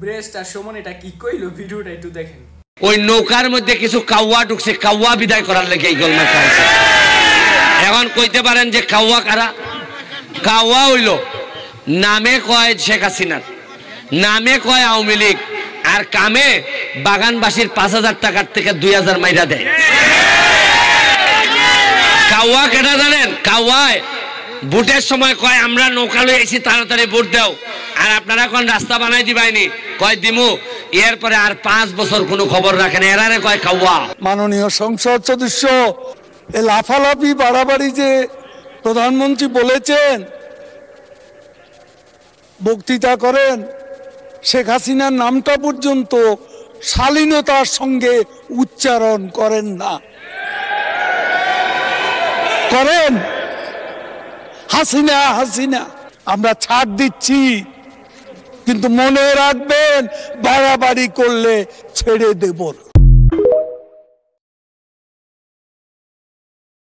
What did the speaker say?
Breast আর সমান এটা কি কইলো ভিডিওটা একটু দেখেন। ওই নৌকার মধ্যে কিছু কাউয়া ঢুকছে, কাউয়া বিদায় করার লেগে এই গোলমাল খাইছে। এখন কইতে পারেন যে কাউয়া কারা? কাউয়া হইল নামে কয় শেখ হাসিনার, নামে কয় আওয়ামী লীগ, আর কামে বাগানবাসীর 5,000 টাকার থেকে 2,000 মাইরা দেয়। কাউয়া কেটা জানেন? কাউয়ায় ভোটের সময় কয় আমরা নৌকা লই আইছি, তাড়াতাড়ি ভোট দাও, আর আপনারা কোন রাস্তা বানাই দিবাইনি, কয় দিমু, এরপরে আর 5 বছর কোনো খবর রাখেন, এরারে কয় কাউয়া। মাননীয় সংসদ সদস্য এই লাফালাফি বাড়াবাড়ি যে প্রধানমন্ত্রী বলেছেন, বক্তৃতা করেন, শেখ হাসিনার নামটা পর্যন্ত শালীনতার সঙ্গে উচ্চারণ করেন না। করেন হাসিনা হাসিনা, আমরা ছাড় দিচ্ছি, কিন্তু মনে রাখবেন বাড়াবাড়ি করলে ছেড়ে দেব না।